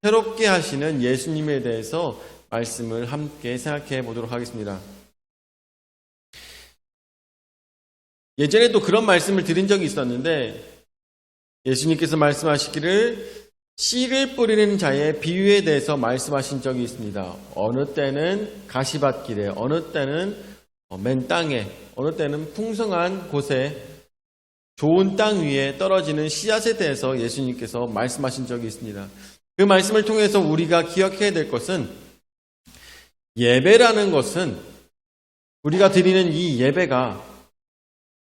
새롭게 하시는 예수님에 대해서 말씀을 함께 생각해 보도록 하겠습니다. 예전에도 그런 말씀을 드린 적이 있었는데 예수님께서 말씀하시기를 씨를 뿌리는 자의 비유에 대해서 말씀하신 적이 있습니다. 어느 때는 가시밭길에, 어느 때는 맨 땅에, 어느 때는 풍성한 곳에 좋은 땅 위에 떨어지는 씨앗에 대해서 예수님께서 말씀하신 적이 있습니다. 그 말씀을 통해서 우리가 기억해야 될 것은 예배라는 것은 우리가 드리는 이 예배가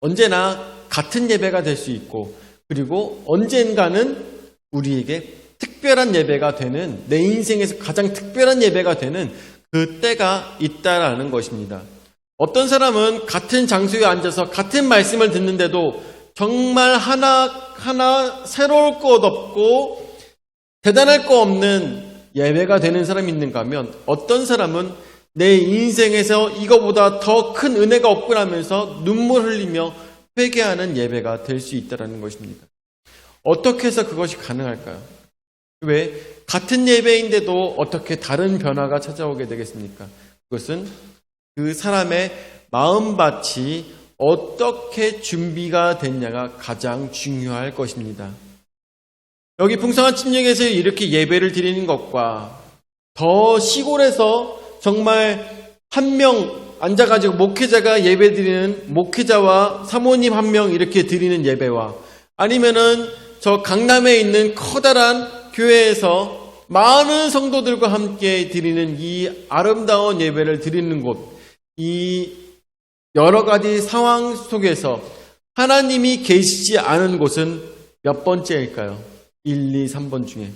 언제나 같은 예배가 될 수 있고 그리고 언젠가는 우리에게 특별한 예배가 되는 내 인생에서 가장 특별한 예배가 되는 그 때가 있다라는 것입니다. 어떤 사람은 같은 장소에 앉아서 같은 말씀을 듣는데도 정말 하나하나 새로울 것 없고 대단할 거 없는 예배가 되는 사람이 있는가 하면 어떤 사람은 내 인생에서 이거보다 더 큰 은혜가 없구나 하면서 눈물 흘리며 회개하는 예배가 될 수 있다는 것입니다. 어떻게 해서 그것이 가능할까요? 왜 같은 예배인데도 어떻게 다른 변화가 찾아오게 되겠습니까? 그것은 그 사람의 마음밭이 어떻게 준비가 됐냐가 가장 중요할 것입니다. 여기 풍성한 침략에서 이렇게 예배를 드리는 것과 더 시골에서 정말 한 명 앉아가지고 목회자가 예배 드리는 목회자와 사모님 한 명 이렇게 드리는 예배와 아니면은 저 강남에 있는 커다란 교회에서 많은 성도들과 함께 드리는 이 아름다운 예배를 드리는 곳, 이 여러 가지 상황 속에서 하나님이 계시지 않은 곳은 몇 번째일까요? 1, 2, 3번 중에.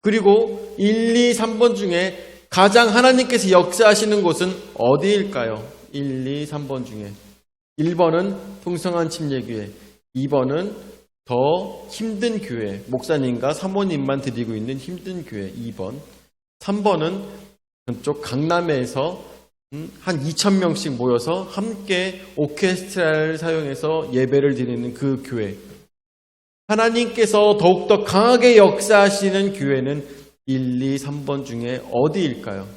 그리고 1, 2, 3번 중에 가장 하나님께서 역사하시는 곳은 어디일까요? 1, 2, 3번 중에. 1번은 풍성한 침례교회, 2번은 더 힘든 교회, 목사님과 사모님만 드리고 있는 힘든 교회 2번, 3번은 그쪽 강남에서 한 2,000명씩 모여서 함께 오케스트라를 사용해서 예배를 드리는 그 교회. 하나님께서 더욱더 강하게 역사하시는 교회는 1, 2, 3번 중에 어디일까요?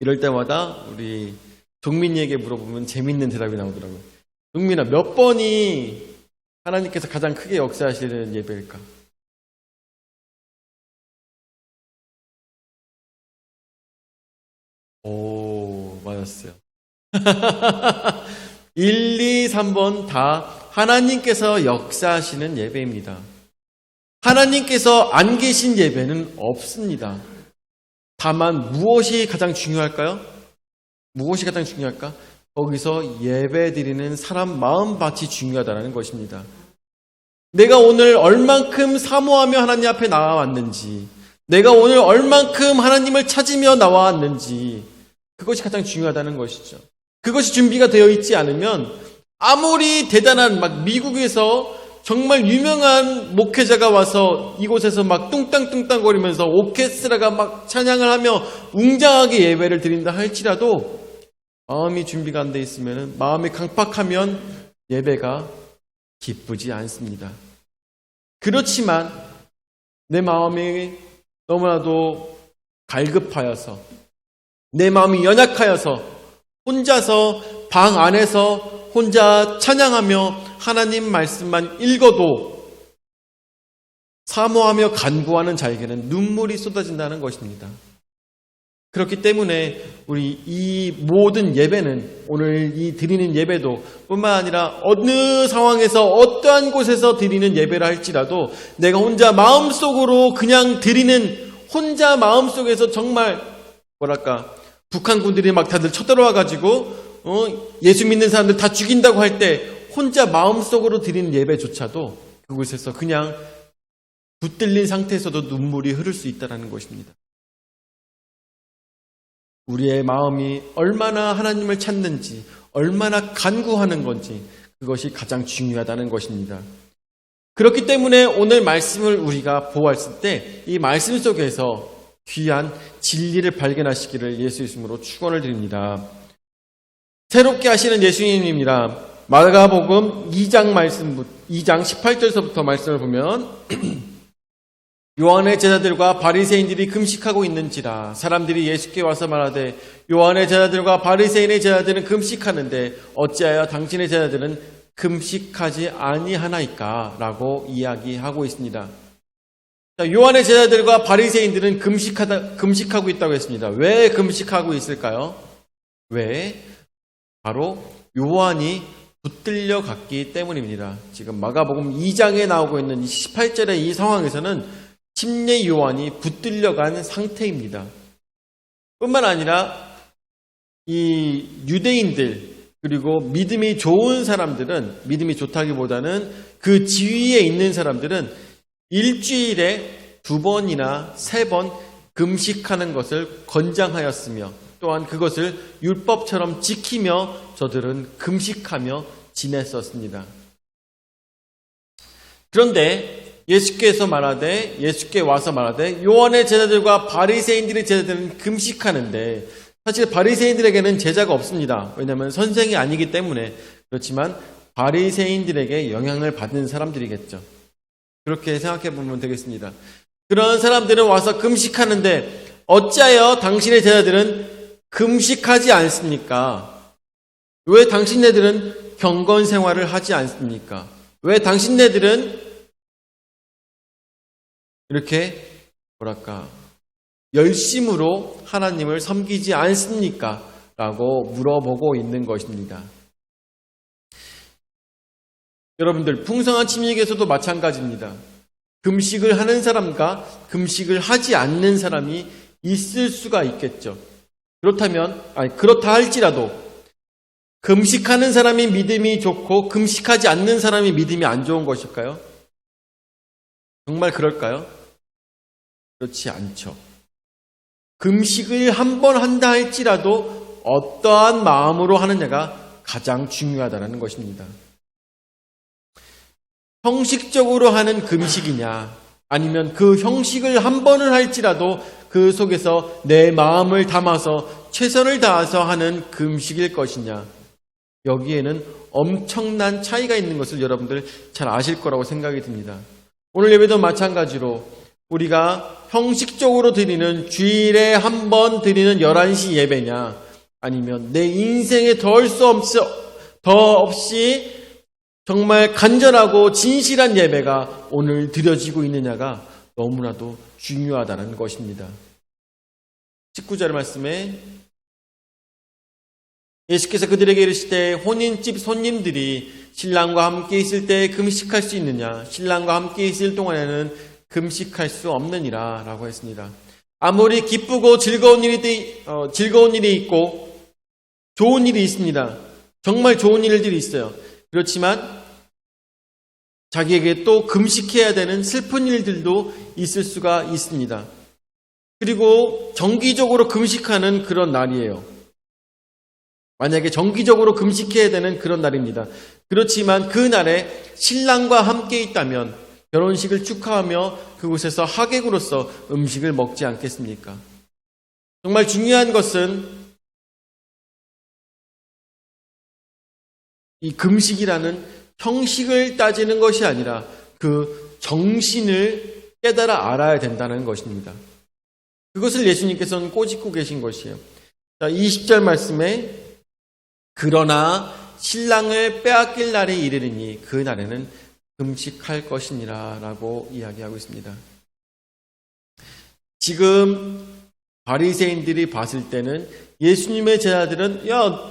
이럴 때마다 우리 종민이에게 물어보면 재밌는 대답이 나오더라고요. 종민아, 몇 번이 하나님께서 가장 크게 역사하시는 예배일까? 오, 맞았어요. 1, 2, 3번 다 하나님께서 역사하시는 예배입니다. 하나님께서 안 계신 예배는 없습니다. 다만 무엇이 가장 중요할까요? 무엇이 가장 중요할까? 거기서 예배드리는 사람 마음밭이 중요하다는 것입니다. 내가 오늘 얼만큼 사모하며 하나님 앞에 나와왔는지, 내가 오늘 얼만큼 하나님을 찾으며 나와왔는지, 그것이 가장 중요하다는 것이죠. 그것이 준비가 되어 있지 않으면 아무리 대단한 막 미국에서 정말 유명한 목회자가 와서 이곳에서 막 뚱땅뚱땅거리면서 오케스트라가 막 찬양을 하며 웅장하게 예배를 드린다 할지라도 마음이 준비가 안 돼 있으면, 마음이 강팍하면 예배가 기쁘지 않습니다. 그렇지만 내 마음이 너무나도 갈급하여서, 내 마음이 연약하여서 혼자서 방 안에서 혼자 찬양하며 하나님 말씀만 읽어도 사모하며 간구하는 자에게는 눈물이 쏟아진다는 것입니다. 그렇기 때문에 우리 이 모든 예배는, 오늘 이 드리는 예배도 뿐만 아니라 어느 상황에서 어떠한 곳에서 드리는 예배라 할지라도 내가 혼자 마음속으로 그냥 드리는, 혼자 마음속에서 정말 뭐랄까 북한군들이 막 다들 쳐들어와가지고 예수 믿는 사람들 다 죽인다고 할 때 혼자 마음속으로 드리는 예배조차도 그곳에서 그냥 붙들린 상태에서도 눈물이 흐를 수 있다는 것입니다. 우리의 마음이 얼마나 하나님을 찾는지, 얼마나 간구하는 건지, 그것이 가장 중요하다는 것입니다. 그렇기 때문에 오늘 말씀을 우리가 보았을 때 이 말씀 속에서 귀한 진리를 발견하시기를 예수 이름으로 축원을 드립니다. 새롭게 하시는 예수님입니다. 마가복음 2장 18절서부터 말씀을 보면 요한의 제자들과 바리새인들이 금식하고 있는지라 사람들이 예수께 와서 말하되 요한의 제자들과 바리새인의 제자들은 금식하는데 어찌하여 당신의 제자들은 금식하지 아니하나이까? 라고 이야기하고 있습니다. 자, 요한의 제자들과 바리새인들은 금식하고 있다고 했습니다. 왜 금식하고 있을까요? 왜? 바로 요한이 붙들려 갔기 때문입니다. 지금 마가복음 2장에 나오고 있는 18절의 이 상황에서는 침례 요한이 붙들려간 상태입니다. 뿐만 아니라 이 유대인들 그리고 믿음이 좋은 사람들은 믿음이 좋다기보다는 그 지위에 있는 사람들은 일주일에 2번이나 3번 금식하는 것을 권장하였으며 또한 그것을 율법처럼 지키며 저들은 금식하며 지냈었습니다. 그런데 예수께 와서 말하되 요한의 제자들과 바리새인들의 제자들은 금식하는데 사실 바리새인들에게는 제자가 없습니다. 왜냐하면 선생이 아니기 때문에. 그렇지만 바리새인들에게 영향을 받는 사람들이겠죠. 그렇게 생각해 보면 되겠습니다. 그런 사람들은 와서 금식하는데 어찌하여 당신의 제자들은 금식하지 않습니까? 왜 당신네들은 경건 생활을 하지 않습니까? 왜 당신네들은 이렇게 열심으로 하나님을 섬기지 않습니까? 라고 물어보고 있는 것입니다. 여러분들, 풍성한 침례에서도 마찬가지입니다. 금식을 하는 사람과 금식을 하지 않는 사람이 있을 수가 있겠죠. 그렇다 할지라도 금식하는 사람이 믿음이 좋고 금식하지 않는 사람이 믿음이 안 좋은 것일까요? 정말 그럴까요? 그렇지 않죠. 금식을 한 번 한다 할지라도 어떠한 마음으로 하느냐가 가장 중요하다는 것입니다. 형식적으로 하는 금식이냐 아니면 그 형식을 한 번을 할지라도 그 속에서 내 마음을 담아서 최선을 다해서 하는 금식일 것이냐 여기에는 엄청난 차이가 있는 것을 여러분들 잘 아실 거라고 생각이 듭니다. 오늘 예배도 마찬가지로 우리가 형식적으로 드리는 주일에 한 번 드리는 11시 예배냐 아니면 내 인생에 더 없이 정말 간절하고 진실한 예배가 오늘 드려지고 있느냐가 너무나도 중요하다는 것입니다. 19절 말씀에 예수께서 그들에게 이르시되 혼인집 손님들이 신랑과 함께 있을 때 금식할 수 있느냐? 신랑과 함께 있을 동안에는 금식할 수 없느니라 라고 했습니다. 아무리 기쁘고 즐거운 일이 있고 좋은 일이 있습니다. 정말 좋은 일들이 있어요. 그렇지만 자기에게 또 금식해야 되는 슬픈 일들도 있을 수가 있습니다. 그리고 정기적으로 금식하는 그런 날이에요. 만약에 정기적으로 금식해야 되는 그런 날입니다. 그렇지만 그 날에 신랑과 함께 있다면 결혼식을 축하하며 그곳에서 하객으로서 음식을 먹지 않겠습니까? 정말 중요한 것은 이 금식이라는 형식을 따지는 것이 아니라 그 정신을 깨달아 알아야 된다는 것입니다. 그것을 예수님께서는 꼬집고 계신 것이에요. 자, 20절 말씀에 그러나 신랑을 빼앗길 날이 이르리니 그 날에는 금식할 것이니라 라고 이야기하고 있습니다. 지금 바리새인들이 봤을 때는 예수님의 제자들은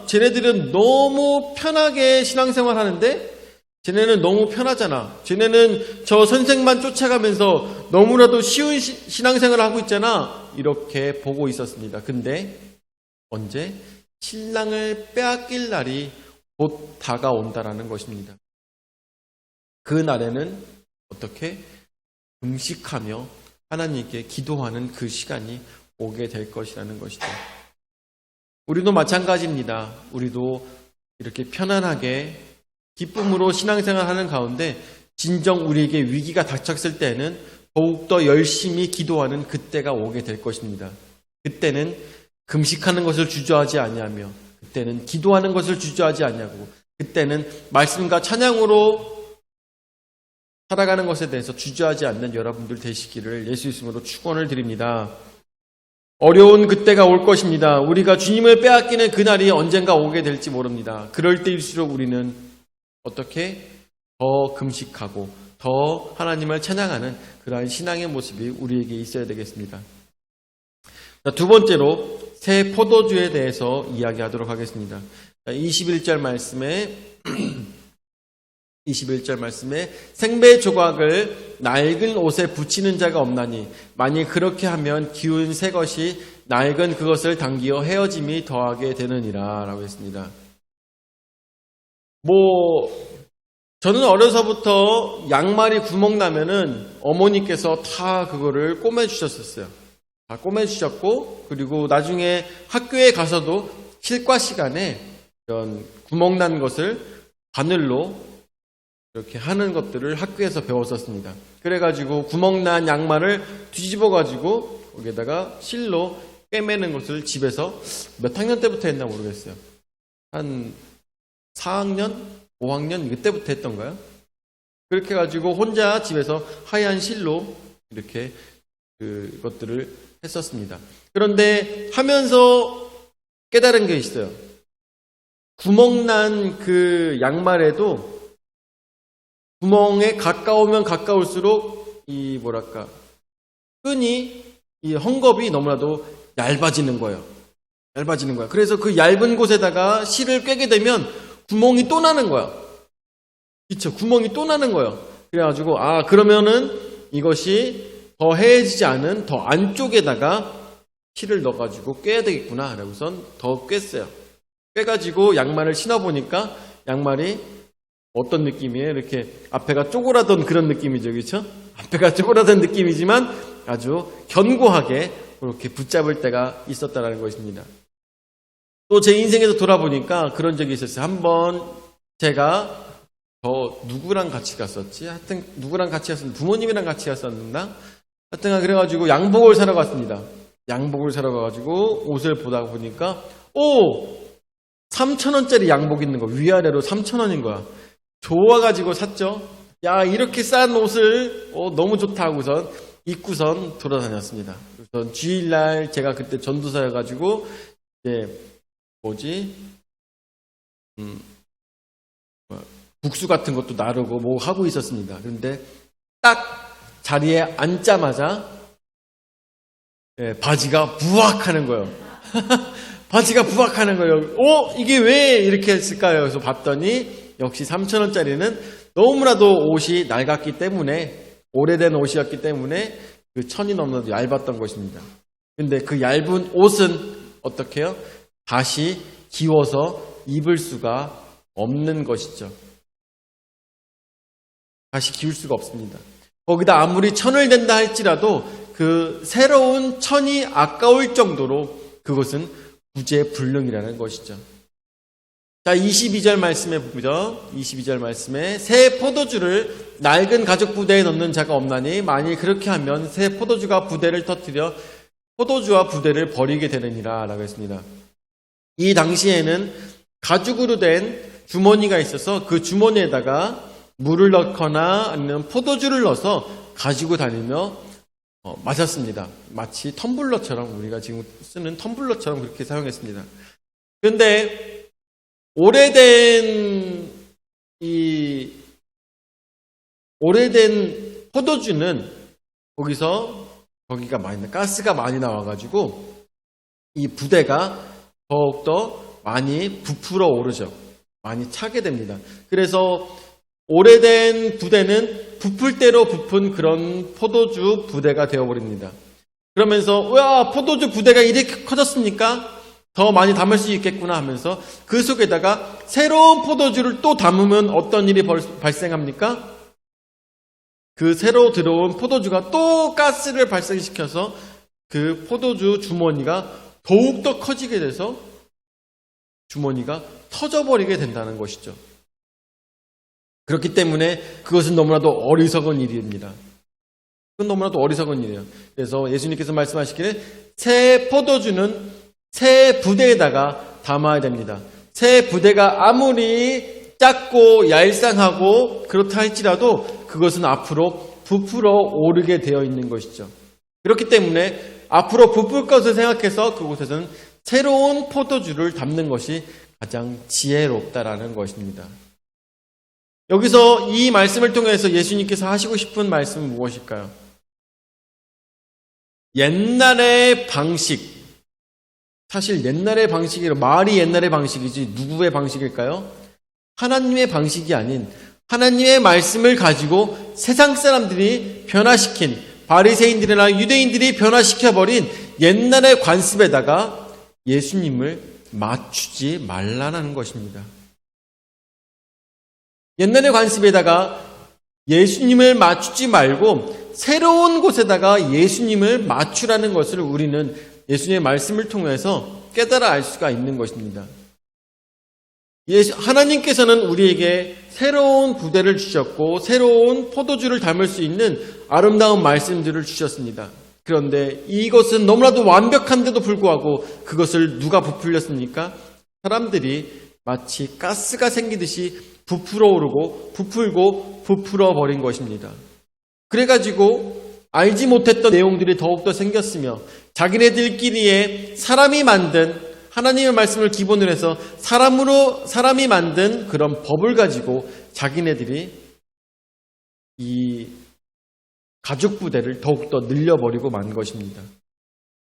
쟤네들은 너무 편하게 신앙생활 하는데 쟤네는 너무 편하잖아. 쟤네는 저 선생만 쫓아가면서 너무나도 쉬운 신앙생활을 하고 있잖아. 이렇게 보고 있었습니다. 근데 언제? 신랑을 빼앗길 날이 곧 다가온다라는 것입니다. 그 날에는 어떻게? 금식하며 하나님께 기도하는 그 시간이 오게 될 것이라는 것이죠. 우리도 마찬가지입니다. 우리도 이렇게 편안하게 기쁨으로 신앙생활 하는 가운데 진정 우리에게 위기가 닥쳤을 때는 더욱더 열심히 기도하는 그때가 오게 될 것입니다. 그때는 금식하는 것을 주저하지 아니하며 그때는 기도하는 것을 주저하지 아니하고 그때는 말씀과 찬양으로 살아가는 것에 대해서 주저하지 않는 여러분들 되시기를 예수 이름으로 축원을 드립니다. 어려운 그때가 올 것입니다. 우리가 주님을 빼앗기는 그날이 언젠가 오게 될지 모릅니다. 그럴 때일수록 우리는 어떻게 더 금식하고 더 하나님을 찬양하는 그러한 신앙의 모습이 우리에게 있어야 되겠습니다. 자, 두 번째로 새 포도주에 대해서 이야기하도록 하겠습니다. 21절 말씀에 생배 조각을 낡은 옷에 붙이는 자가 없나니 만일 그렇게 하면 기운 새 것이 낡은 그것을 당기어 헤어짐이 더하게 되느니라 라고 했습니다. 저는 어려서부터 양말이 구멍 나면은 어머니께서 다 그거를 꼬매주셨었어요. 다 꼬매주셨고, 그리고 나중에 학교에 가서도 실과 시간에 이런 구멍 난 것을 바늘로 이렇게 하는 것들을 학교에서 배웠었습니다. 그래가지고 구멍 난 양말을 뒤집어가지고 거기에다가 실로 꿰매는 것을 집에서 몇 학년 때부터 했나 모르겠어요. 한 4학년? 5학년? 그때부터 했던가요? 그렇게 해가지고 혼자 집에서 하얀 실로 이렇게 그것들을 했었습니다. 그런데 하면서 깨달은 게 있어요. 구멍난 그 양말에도 구멍에 가까우면 가까울수록 끈이, 이 헝겊이 너무나도 얇아지는 거예요. 그래서 그 얇은 곳에다가 실을 꿰게 되면 구멍이 또 나는 거야. 그쵸? 구멍이 또 나는 거예요. 그래가지고, 그러면은 이것이 더 해해지지 않은 더 안쪽에다가 실을 넣어가지고 꿰야 되겠구나. 라고선 더 꿰어요. 꿰가지고 양말을 신어보니까 양말이 어떤 느낌이에요? 이렇게 앞에가 쪼그라든 그런 느낌이죠. 그렇죠? 앞에가 쪼그라든 느낌이지만 아주 견고하게 그렇게 붙잡을 때가 있었다는 것입니다. 또 제 인생에서 돌아보니까 그런 적이 있었어요. 한번 제가 누구랑 같이 갔었지? 하여튼 누구랑 같이 갔었는데 부모님이랑 같이 갔었나? 하여튼 그래가지고 양복을 사러 갔습니다. 양복을 사러 가가지고 옷을 보다 보니까 3,000원짜리 양복 있는 거 위아래로 3,000원인 거야. 좋아가지고 샀죠. 야, 이렇게 싼 옷을 너무 좋다 하고선 입고선 돌아다녔습니다. 그래서 주일날 제가 그때 전도사여가지고 국수 같은 것도 나르고 뭐 하고 있었습니다. 그런데 딱 자리에 앉자마자 바지가 부악하는 거예요. 바지가 부악하는 거예요. 이게 왜 이렇게 했을까요? 그래서 봤더니 역시 3,000원짜리는 너무나도 옷이 낡았기 때문에, 오래된 옷이었기 때문에 그 천이 너무나도 얇았던 것입니다. 근데 그 얇은 옷은 어떻게 해요? 다시 기워서 입을 수가 없는 것이죠. 다시 기울 수가 없습니다. 거기다 아무리 천을 댄다 할지라도 그 새로운 천이 아까울 정도로 그것은 구제불능이라는 것이죠. 자, 22절 말씀에 보죠. 22절 말씀에 새 포도주를 낡은 가죽 부대에 넣는 자가 없나니 만일 그렇게 하면 새 포도주가 부대를 터뜨려 포도주와 부대를 버리게 되느니라 라고 했습니다. 이 당시에는 가죽으로 된 주머니가 있어서 그 주머니에다가 물을 넣거나 아니면 포도주를 넣어서 가지고 다니며 마셨습니다. 마치 텀블러처럼, 우리가 지금 쓰는 텀블러처럼 그렇게 사용했습니다. 그런데 오래된 포도주는 거기가 가스가 많이 나와가지고 이 부대가 더욱더 많이 부풀어 오르죠. 많이 차게 됩니다. 그래서 오래된 부대는 부풀 대로 부푼 그런 포도주 부대가 되어버립니다. 그러면서 포도주 부대가 이렇게 커졌습니까? 더 많이 담을 수 있겠구나 하면서 그 속에다가 새로운 포도주를 또 담으면 어떤 일이 발생합니까? 그 새로 들어온 포도주가 또 가스를 발생시켜서 그 포도주 주머니가 더욱더 커지게 돼서 주머니가 터져버리게 된다는 것이죠. 그렇기 때문에 그것은 너무나도 어리석은 일입니다. 그건 너무나도 어리석은 일이에요. 그래서 예수님께서 말씀하시기를 새 포도주는 새 부대에다가 담아야 됩니다. 새 부대가 아무리 작고 얄쌍하고 그렇다 할지라도 그것은 앞으로 부풀어 오르게 되어 있는 것이죠. 그렇기 때문에 앞으로 부풀 것을 생각해서 그곳에서는 새로운 포도주를 담는 것이 가장 지혜롭다라는 것입니다. 여기서 이 말씀을 통해서 예수님께서 하시고 싶은 말씀은 무엇일까요? 옛날의 방식, 사실 옛날의 방식이라 말이 옛날의 방식이지 누구의 방식일까요? 하나님의 방식이 아닌 하나님의 말씀을 가지고 세상 사람들이 변화시킨 바리새인들이나 유대인들이 변화시켜버린 옛날의 관습에다가 예수님을 맞추지 말라는 것입니다. 옛날의 관습에다가 예수님을 맞추지 말고 새로운 곳에다가 예수님을 맞추라는 것을 우리는 예수님의 말씀을 통해서 깨달아 알 수가 있는 것입니다. 하나님께서는 우리에게 새로운 부대를 주셨고 새로운 포도주를 담을 수 있는 아름다운 말씀들을 주셨습니다. 그런데 이것은 너무나도 완벽한데도 불구하고 그것을 누가 부풀렸습니까? 사람들이 마치 가스가 생기듯이 부풀어 오르고 부풀고 부풀어 버린 것입니다. 그래가지고 알지 못했던 내용들이 더욱더 생겼으며 자기네들끼리의 사람이 만든 하나님의 말씀을 기본으로 해서 사람이 만든 그런 법을 가지고 자기네들이 이 가죽 부대를 더욱더 늘려버리고 만 것입니다.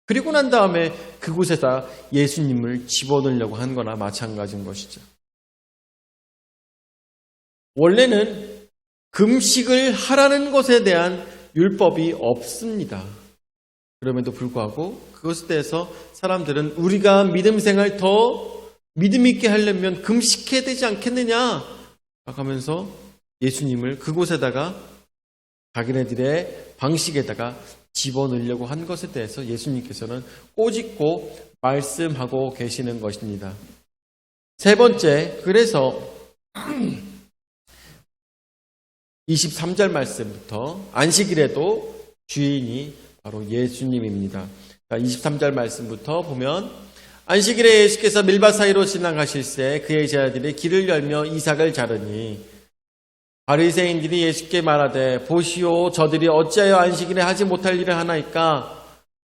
그리고 난 다음에 그곳에다 예수님을 집어넣으려고 한 거나 마찬가지인 것이죠. 원래는 금식을 하라는 것에 대한 율법이 없습니다. 그럼에도 불구하고 그것에 대해서 사람들은 우리가 믿음 생활 더 믿음 있게 하려면 금식해야 되지 않겠느냐 하면서 예수님을 그곳에다가 자기네들의 방식에다가 집어넣으려고 한 것에 대해서 예수님께서는 꼬집고 말씀하고 계시는 것입니다. 세 번째, 그래서 23절 말씀부터 안식일에도 주인이 바로 예수님입니다. 23절 말씀부터 보면 안식일에 예수께서 밀밭 사이로 지나가실새 그의 제자들이 길을 열며 이삭을 자르니 바리새인들이 예수께 말하되 보시오 저들이 어찌하여 안식일에 하지 못할 일을 하나이까?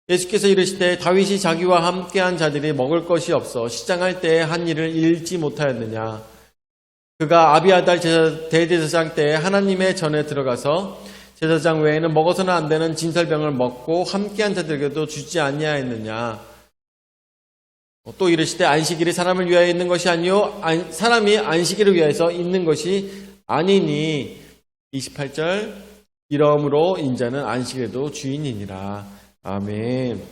예수께서 이르시되 다윗이 자기와 함께한 자들이 먹을 것이 없어 시장할 때에 한 일을 잃지 못하였느냐? 그가 아비아달 대제사장 때에 하나님의 전에 들어가서 제사장 외에는 먹어서는 안 되는 진설병을 먹고 함께한 자들에게도 주지 아니하였느냐? 또 이르시되 안식일이 사람을 위하여 있는 것이 아니요 사람이 안식일을 위하여서 있는 것이 아니니 28절 이러므로 인자는 안식일에도 주인이니라. 아멘.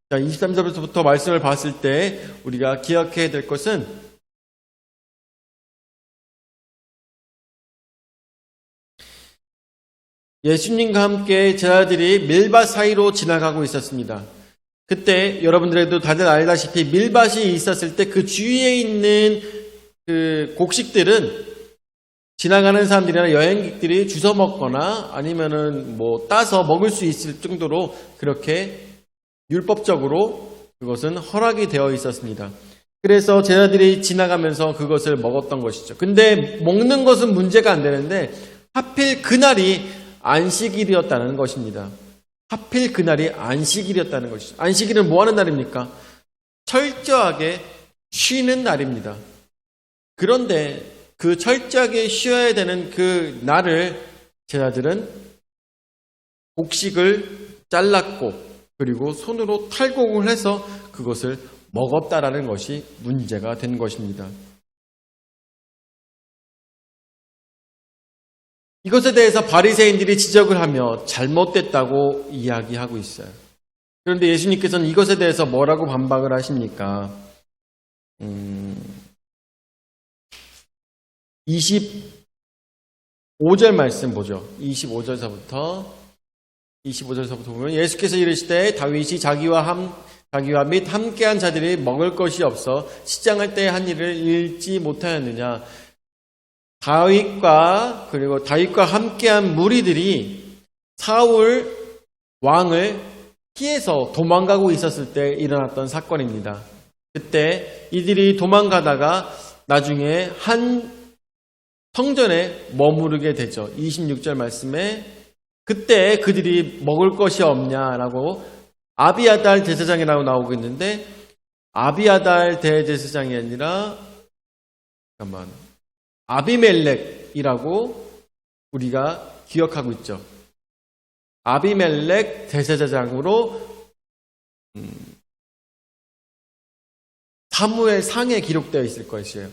자, 23절부터 말씀을 봤을 때 우리가 기억해야 될 것은 예수님과 함께 제자들이 밀밭 사이로 지나가고 있었습니다. 그때 여러분들에도 다들 알다시피 밀밭이 있었을 때 그 주위에 있는 그 곡식들은 지나가는 사람들이나 여행객들이 주워 먹거나 아니면은 뭐 따서 먹을 수 있을 정도로 그렇게 율법적으로 그것은 허락이 되어 있었습니다. 그래서 제자들이 지나가면서 그것을 먹었던 것이죠. 근데 먹는 것은 문제가 안 되는데 하필 그날이 안식일이었다는 것입니다. 하필 그날이 안식일이었다는 것이죠. 안식일은 뭐 하는 날입니까? 철저하게 쉬는 날입니다. 그런데 그 철저하게 쉬어야 되는 그 날을 제자들은 곡식을 잘랐고 그리고 손으로 탈곡을 해서 그것을 먹었다라는 것이 문제가 된 것입니다. 이것에 대해서 바리새인들이 지적을 하며 잘못됐다고 이야기하고 있어요. 그런데 예수님께서는 이것에 대해서 뭐라고 반박을 하십니까? 25절 말씀 보죠. 25절서부터 보면 예수께서 이르시되 다윗이 자기와 및 함께한 자들이 먹을 것이 없어 시장할 때 한 일을 잃지 못하였느냐. 다윗과 함께한 무리들이 사울 왕을 피해서 도망가고 있었을 때 일어났던 사건입니다. 그때 이들이 도망가다가 나중에 한 성전에 머무르게 되죠. 26절 말씀에 그때 그들이 먹을 것이 없냐라고 아비아달 대제사장이라고 나오고 있는데 아비아달 대제사장이 아니라 아비멜렉이라고 우리가 기억하고 있죠. 아비멜렉 대제사장으로 사무엘 상에 기록되어 있을 것이에요.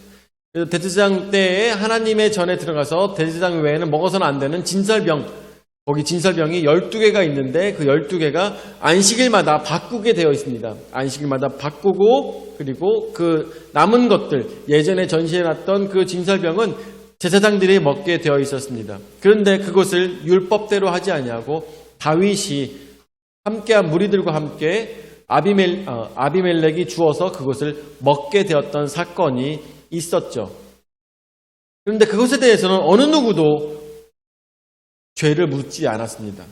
그래서 대제사장 때에 하나님의 전에 들어가서 대제사장 외에는 먹어서는 안 되는 진설병, 거기 진설병이 12개가 있는데 그 12개가 안식일마다 바꾸게 되어 있습니다. 안식일마다 바꾸고 그리고 그 남은 것들, 예전에 전시해놨던 그 진설병은 제사장들이 먹게 되어 있었습니다. 그런데 그것을 율법대로 하지 아니하고 다윗이 함께한 무리들과 함께 아비멜렉이 주어서 그것을 먹게 되었던 사건이 있었죠. 그런데 그것에 대해서는 어느 누구도 죄를 묻지 않았습니다.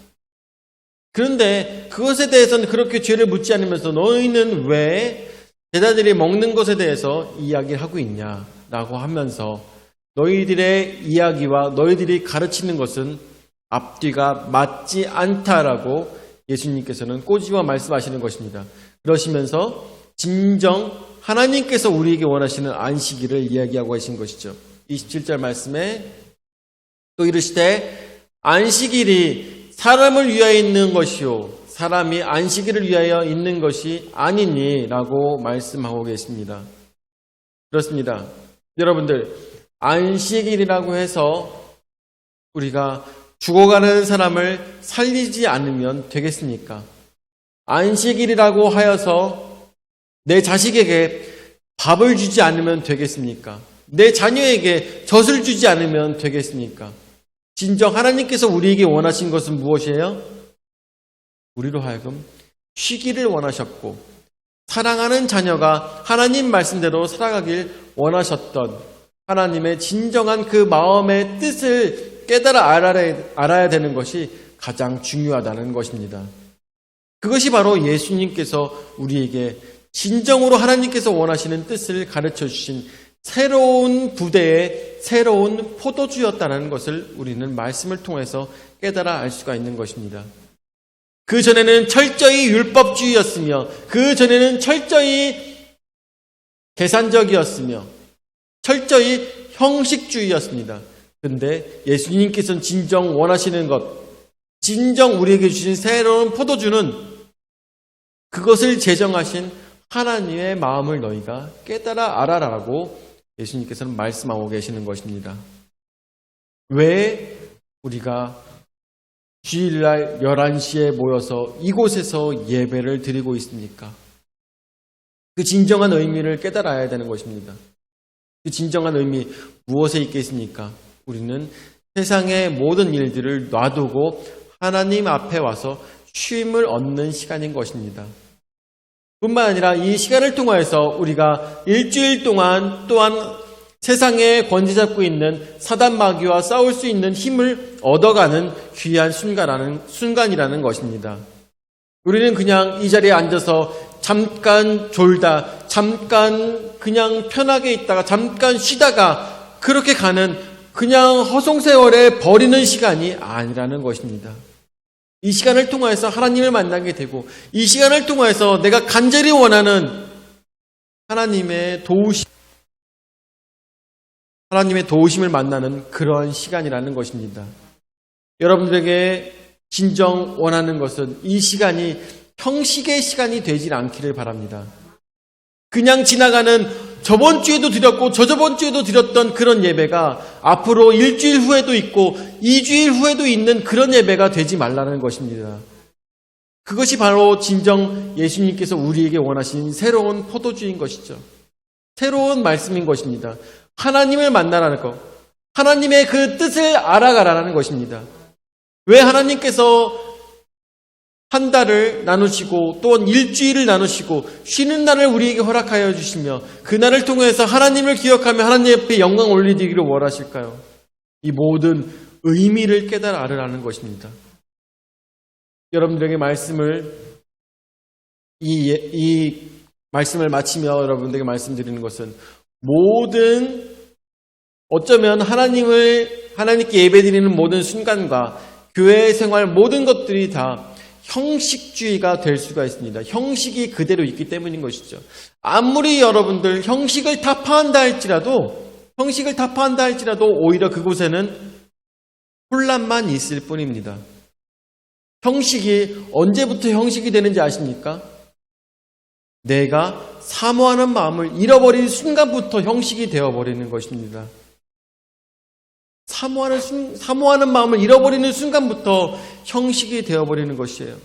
그런데 그것에 대해서는 그렇게 죄를 묻지 않으면서 너희는 왜 제자들이 먹는 것에 대해서 이야기를 하고 있냐라고 하면서 너희들의 이야기와 너희들이 가르치는 것은 앞뒤가 맞지 않다라고 예수님께서는 꼬집어 말씀하시는 것입니다. 그러시면서 진정 하나님께서 우리에게 원하시는 안식일을 이야기하고 계신 것이죠. 27절 말씀에 또 이르시되 안식일이 사람을 위하여 있는 것이요 사람이 안식일을 위하여 있는 것이 아니니 라고 말씀하고 계십니다. 그렇습니다. 여러분들 안식일이라고 해서 우리가 죽어가는 사람을 살리지 않으면 되겠습니까? 안식일이라고 하여서 내 자식에게 밥을 주지 않으면 되겠습니까? 내 자녀에게 젖을 주지 않으면 되겠습니까? 진정 하나님께서 우리에게 원하신 것은 무엇이에요? 우리로 하여금 쉬기를 원하셨고 사랑하는 자녀가 하나님 말씀대로 살아가길 원하셨던 하나님의 진정한 그 마음의 뜻을 깨달아 알아야 되는 것이 가장 중요하다는 것입니다. 그것이 바로 예수님께서 우리에게 진정으로 하나님께서 원하시는 뜻을 가르쳐 주신 새로운 부대의 새로운 포도주였다는 것을 우리는 말씀을 통해서 깨달아 알 수가 있는 것입니다. 그 전에는 철저히 율법주의였으며 그 전에는 철저히 계산적이었으며 철저히 형식주의였습니다. 그런데 예수님께서는 진정 원하시는 것, 진정 우리에게 주신 새로운 포도주는 그것을 제정하신 하나님의 마음을 너희가 깨달아 알아라라고 예수님께서는 말씀하고 계시는 것입니다. 왜 우리가 주일날 11시에 모여서 이곳에서 예배를 드리고 있습니까? 그 진정한 의미를 깨달아야 되는 것입니다. 그 진정한 의미 무엇에 있겠습니까? 우리는 세상의 모든 일들을 놔두고 하나님 앞에 와서 쉼을 얻는 시간인 것입니다. 뿐만 아니라 이 시간을 통하여서 우리가 일주일 동안 또한 세상에 권세 잡고 있는 사단 마귀와 싸울 수 있는 힘을 얻어가는 귀한 순간이라는 것입니다. 우리는 그냥 이 자리에 앉아서 잠깐 졸다, 잠깐 그냥 편하게 있다가 잠깐 쉬다가 그렇게 가는 그냥 허송세월에 버리는 시간이 아니라는 것입니다. 이 시간을 통해서 하나님을 만나게 되고 이 시간을 통해서 내가 간절히 원하는 하나님의 도우심을 만나는 그런 시간이라는 것입니다. 여러분들에게 진정 원하는 것은 이 시간이 형식의 시간이 되질 않기를 바랍니다. 그냥 지나가는 저번 주에도 드렸고 저저번 주에도 드렸던 그런 예배가 앞으로 일주일 후에도 있고 2주일 후에도 있는 그런 예배가 되지 말라는 것입니다. 그것이 바로 진정 예수님께서 우리에게 원하신 새로운 포도주인 것이죠. 새로운 말씀인 것입니다. 하나님을 만나라는 것, 하나님의 그 뜻을 알아가라는 것입니다. 왜 하나님께서 한 달을 나누시고 또한 일주일을 나누시고 쉬는 날을 우리에게 허락하여 주시며 그 날을 통해서 하나님을 기억하며 하나님 앞에 영광 올리기를 원하실까요? 이 모든 의미를 깨달아 알으라는 것입니다. 여러분들에게 이 말씀을 마치며 여러분들에게 말씀드리는 것은 모든 어쩌면 하나님께 예배드리는 모든 순간과 교회 생활 모든 것들이 다 형식주의가 될 수가 있습니다. 형식이 그대로 있기 때문인 것이죠. 아무리 여러분들 형식을 타파한다 할지라도 오히려 그곳에는 혼란만 있을 뿐입니다. 형식이 언제부터 형식이 되는지 아십니까? 내가 사모하는 마음을 잃어버린 순간부터 형식이 되어버리는 것입니다. 사모하는 마음을 잃어버리는 순간부터 형식이 되어버리는 것이에요.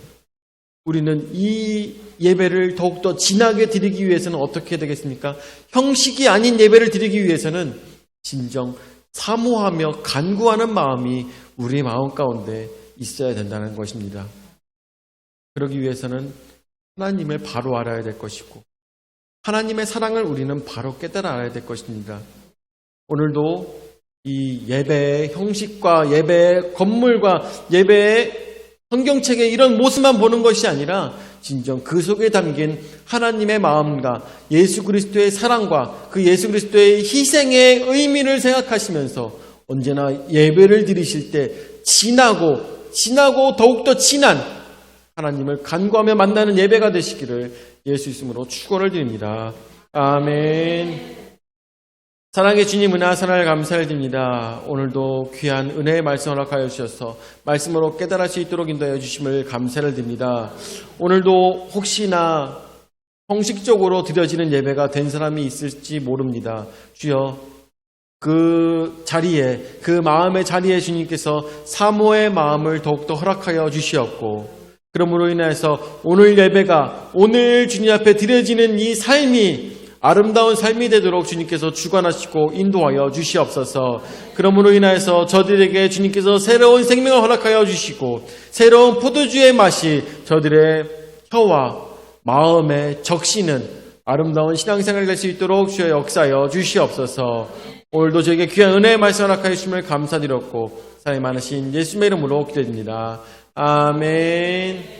우리는 이 예배를 더욱더 진하게 드리기 위해서는 어떻게 되겠습니까? 형식이 아닌 예배를 드리기 위해서는 진정 사모하며 간구하는 마음이 우리의 마음 가운데 있어야 된다는 것입니다. 그러기 위해서는 하나님을 바로 알아야 될 것이고 하나님의 사랑을 우리는 바로 깨달아 알아야 될 것입니다. 오늘도 이 예배의 형식과 예배의 건물과 예배의 성경책의 이런 모습만 보는 것이 아니라 진정 그 속에 담긴 하나님의 마음과 예수 그리스도의 사랑과 그 예수 그리스도의 희생의 의미를 생각하시면서 언제나 예배를 드리실 때 진하고 더욱더 진한 하나님을 간구하며 만나는 예배가 되시기를 예수 이름으로 축원을 드립니다. 아멘. 사랑의 주님 은혜와 사랑을 감사를 드립니다. 오늘도 귀한 은혜의 말씀 허락하여 주셔서 말씀으로 깨달을 수 있도록 인도하여 주심을 감사를 드립니다. 오늘도 혹시나 형식적으로 드려지는 예배가 된 사람이 있을지 모릅니다. 주여 그 자리에 그 마음의 자리에 주님께서 사모의 마음을 더욱더 허락하여 주시었고 그러므로 인해서 오늘 예배가 오늘 주님 앞에 드려지는 이 삶이 아름다운 삶이 되도록 주님께서 주관하시고 인도하여 주시옵소서. 그러므로 인하여서 저들에게 주님께서 새로운 생명을 허락하여 주시고 새로운 포도주의 맛이 저들의 혀와 마음에 적시는 아름다운 신앙생활이 될 수 있도록 주여 역사하여 주시옵소서. 오늘도 저에게 귀한 은혜의 말씀 허락하여 주심을 감사드렸고 사랑이 많으신 예수님의 이름으로 기도드립니다. 아멘.